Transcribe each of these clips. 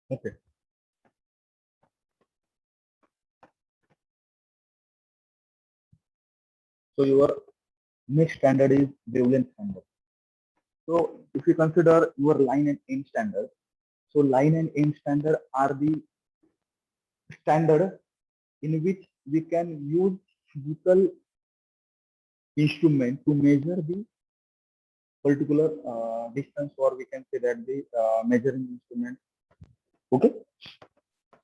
Okay. So your next standard is wavelength standard. So if you consider your line and end standard, so line and end standard are the standard in which we can use physical instrument to measure the particular distance, or we can say that the measuring instrument. Okay,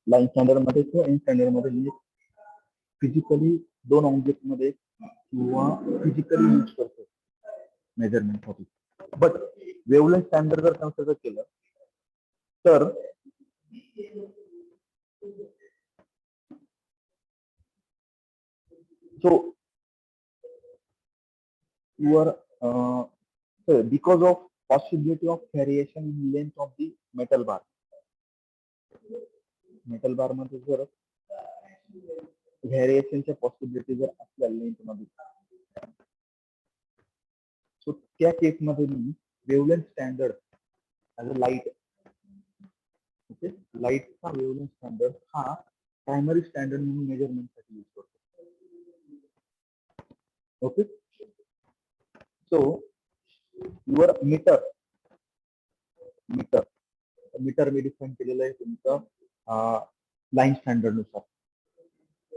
line standard मध्ये किंवा end standard मध्ये म्हणजे physically दोन object मध्ये किंवा physically use करतो measurement साठी. But wavelength standard जर कन्सिडर केलं तर so your so because of possibility of variation in length of the metal bar मध्ये जर व्हेरिएशनच्या पॉसिबिलिटी जर असल्या लेंथ मध्ये, सो त्या केस मध्ये मी wavelength standard as a light, okay, लाईटचा वेवलेंथ स्टँडर्ड हा प्रायमरी स्टँडर्ड म्हणून मेजरमेंट साठी यूज करतो. Okay, so your metre metre मी डिफाईन केलेलं आहे तुमचं लाईन स्टँडर्ड नुसार,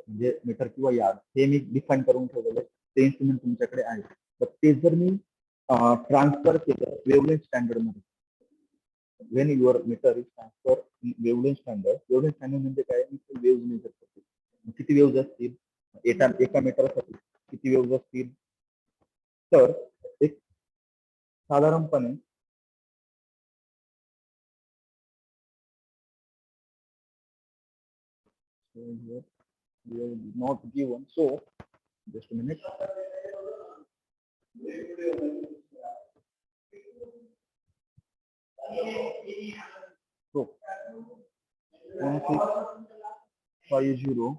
म्हणजे मीटर किंवा यार्ड हे मी डिफाईन करून ठेवलेलं आहे. ते इन्स्ट्रुमेंट तुमच्याकडे आहे. तर ते जर मी ट्रान्सफर केलं वेवलेंथ स्टँडर्ड मध्ये, when your meter is transfer in wavelength standard म्हणजे काय, वेव्ह मेजर करते. किती वेव्ह असतील एका मीटरसाठी, किती वेव्ह असतील, तर एक साधारणपणे not given, so just a minute. So 1650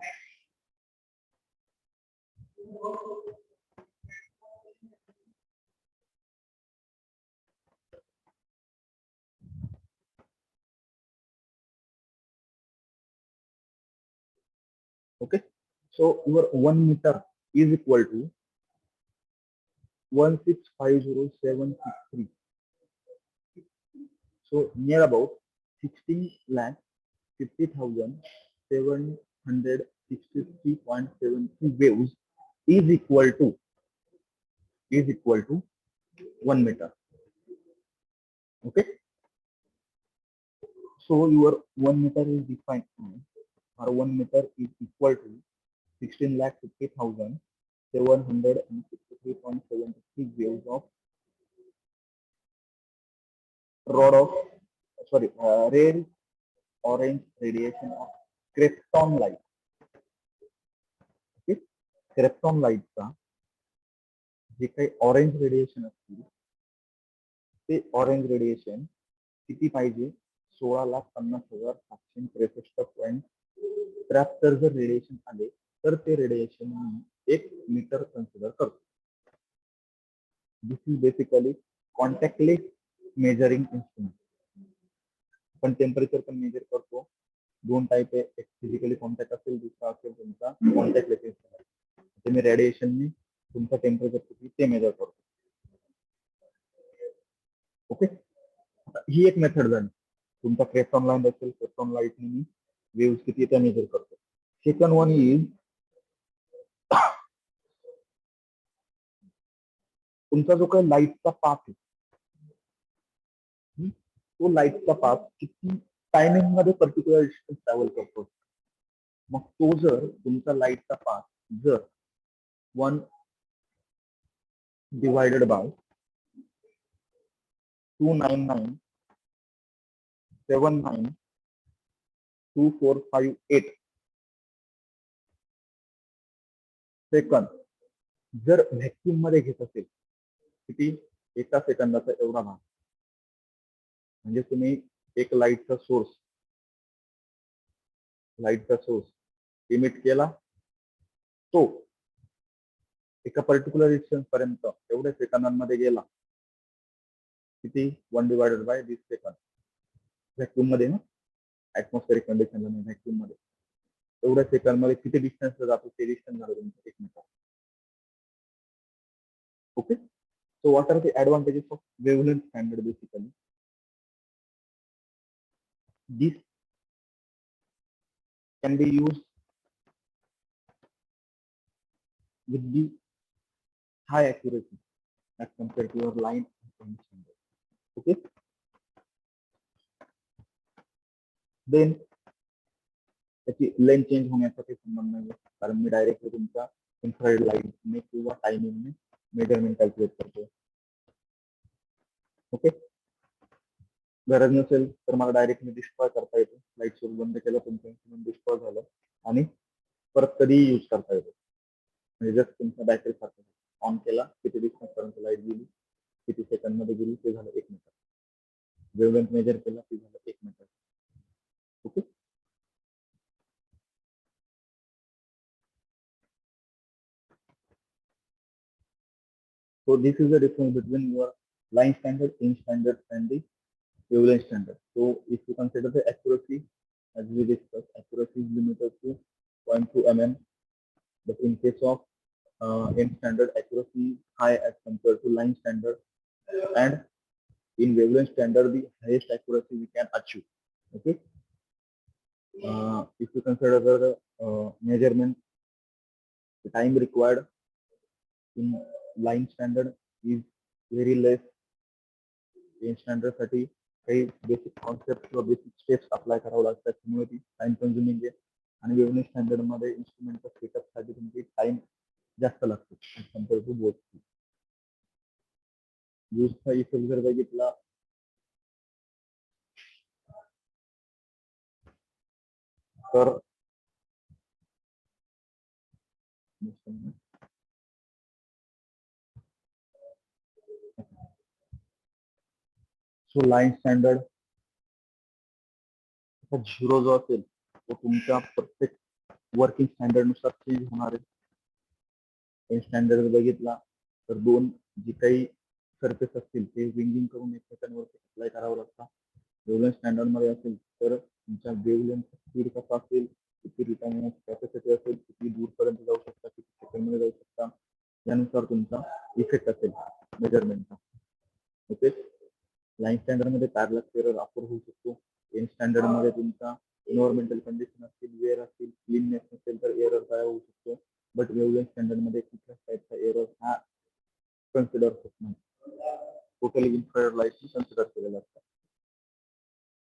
okay, so your 1 meter is equal to 1650763. So near about 16,50,763.73 waves is equal to 1 meter. Okay. So your 1 meter is defined, or 1 meter is equal to 16,50,763.73 waves of rare orange radiation of krypton light. Okay, krypton light का जे काही orange radiation असतील ते orange radiation किती पाहिजे, 16,50,763.73 जर radiation आले तर ते रेडिएशन मी 1 मीटर कन्सिडर करतो. This is basically contactless measuring instrument. आपण टेम्परेचर पण मेजर करतो. दोन टाईप आहे, एक फिजिकली कॉन्टॅक्ट असेल, दुसरा असेल तुमचा कॉन्टॅक्टलेस इंस्ट्रुमेंट. ते मी रेडिएशननी तुमचं टेम्परेचर किती ते मेजर करतो. ओके, ही एक मेथड झाली. तुमचा क्रेप्टॉन लाईट असेल, क्रेप्टॉन लाईटने मी वेव्स किती त्या मेजर करतो. सेकंड वन इज तुमचा जो काही लाईटचा पाथ आहे, तो लाईटचा पाथ किती टायमिंग मध्ये पर्टिक्युलर डिस्टन्स ट्रॅव्हल करतो. मग तो जर तुमचा लाईटचा पाथ जर 1 डिवायडेड बाय 299792458 सेकंद जर व्हॅक्यूम मध्ये घेत असेल, किती, एका सेकंदाचा एवढा भाग, म्हणजे तुम्ही एक लाईटचा सोर्स इमिट केला, तो एका पर्टिक्युलर डिस्टन्स पर्यंत एवढ्या सेकंदांमध्ये गेला, किती, 1 डिवायडेड बाय 20 सेकंद व्हॅक्यूम मध्ये ना. ऍटमॉस्फेरिक कंडिशनला मी व्हॅक्युम मध्ये तेवढ्या सेकंदमध्ये किती डिस्टन्सला जातो ते डिस्टन्स झालं तुमचं 1 metre. Okay, so what are the advantages of wavelength standard basically? This can be used with the high accuracy as compared to your line standard. Okay, then त्याची लेन चेंज होण्याचा काही संबंध नाही, कारण मी डायरेक्टली तुमच्या infrared लाईटने किंवा टायमिंगने measurement calculate करतो. Okay, गरज नसेल तर मला डायरेक्टली डिस्ट्रॉय करता येतो. लाईट सोर्स बंद केलं, तुमचं इन्स्ट्रुमेंट डिस्ट्रॉय झालं आणि परत कधीही यूज करता येतो. म्हणजे जस्ट तुमचा बॅटरी सारखं ऑन केला, किती डिस्टन्स पर्यंत लाईट गेली, किती सेकंड मध्ये गेली, ते झालं 1 मीटर. वेव्हलेंथ मेजर केला, ते झालं 1 metre. Okay, so this is the difference between your line standard, inch standard, and the wavelength standard. So if you consider the accuracy, as we discussed, accuracy is limited to 0.2 mm, but in case of inch standard, accuracy is high as compared to line standard, and in wavelength standard, the highest accuracy we can achieve. Okay, if you consider the measurement, the time required in line standard is very less. In standard साठी काही basic concept किंवा basic steps apply करावं लागतात, त्यामुळे ती time consuming आहे. आणि wavelength standard मध्ये इन्स्ट्रुमेंटच्या सेटअप साठी तुमची टाइम जास्त लागतो कम्पेअर टू बोथ. यूजचा इफेक्ट जर बघितला तर सो लाईन स्टँडर्ड 0 जो असेल तो तुमच्या प्रत्येक वर्किंग स्टँडर्ड नुसार चेंज होणार आहे. स्टँडर्ड बघितला तर 2 जी काही सरफेस असतील ते विंगिंग करून एकमेकांवरती अप्लाय करावं लागतं. वेव्हलेंथ स्टँडर्ड मध्ये असेल तर तुमच्या वेव्हलेंथ स्पीड कसा असेल, किती रिटर्न कॅपॅसिटी असेल, किती दूरपर्यंत जाऊ शकता, किती सेकंड मध्ये जाऊ शकता, यानुसार तुमचा इफेक्ट असेल मेजरमेंटचा. ओके, लाईन स्टँडर्ड मध्ये पॅरलॅक्स एरर अपूर होऊ शकतो. इन स्टँडर्ड मध्ये तुमचा एन्व्हायरमेंटल कंडिशन असतील, वेअर असतील, क्लीननेस नसेल तर एरर काय होऊ शकतो. बट वेव्हलेंथ स्टँडर्ड मध्ये कुठल्याच टाईपचा एरर हा कन्सिडर होत नाही. टोटली इन्फ्रारेड लाईट कन्सिडर केलेला असतात.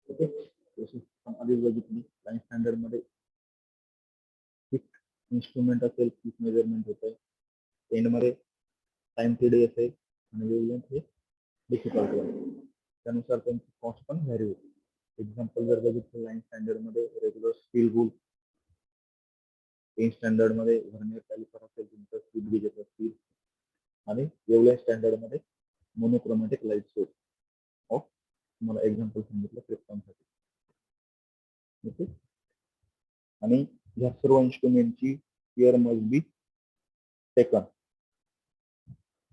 ओके, आधीच बघितली लाईन स्टँडर्ड मध्ये इन्स्ट्रुमेंट असेल, पीक मेजरमेंट होत आहे. एंड मध्ये टाइम पिरियड असेल आणि वेव्हलेंथ हे डिफिकल्ट आहे, त्यानुसार त्यांची कॉस्ट पण व्हॅरी होते. एक्झाम्पल जर बघितलं लाईन स्टँडर्ड मध्ये regular steel rule, in standard मध्ये व्हर्नियर कॅलिपर असेल तुमचं, स्पीड गेजेस असतील, आणि वेव्हलेंथ स्टँडर्ड मध्ये मोनोक्रोमॅटिक लाईट सोर्स ऑफ, तुम्हाला एक्झाम्पल सांगितलं क्रिप्टॉनसाठी. ओके, आणि ह्या सर्व इन्स्ट्रुमेंटची केअर मस्ट बी टेकन.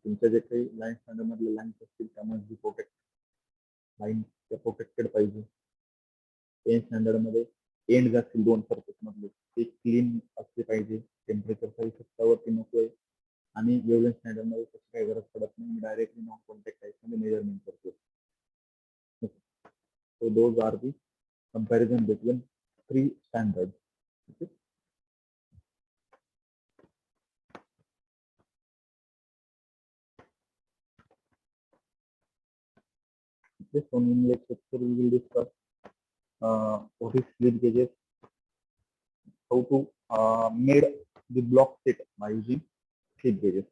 तुमच्या जे काही लाईन स्टँडर्ड मधले लाईन्स असतील त्या मस्ट बी प्रोटेक्ट, लाईन त्या प्रोटेक्टेड पाहिजे. एन स्टँडर्ड मध्ये एंड असतील 2 सर्फेस मधले ते क्लीन असले पाहिजे, टेम्परेचरचा इफेक्ट त्यावरती नकोय. आणि वेव्हलेंथ स्टँडर्ड मध्ये तशी काही गरज पडत नाही, मी डायरेक्टली नॉन कॉन्टॅक्ट टाईप मध्ये मेजरमेंट करतो. So those are the comparison between 3 standards. Okay. Okay, so in next lecture we will discuss what is slip gauges, how to made the block set by using slip gauges.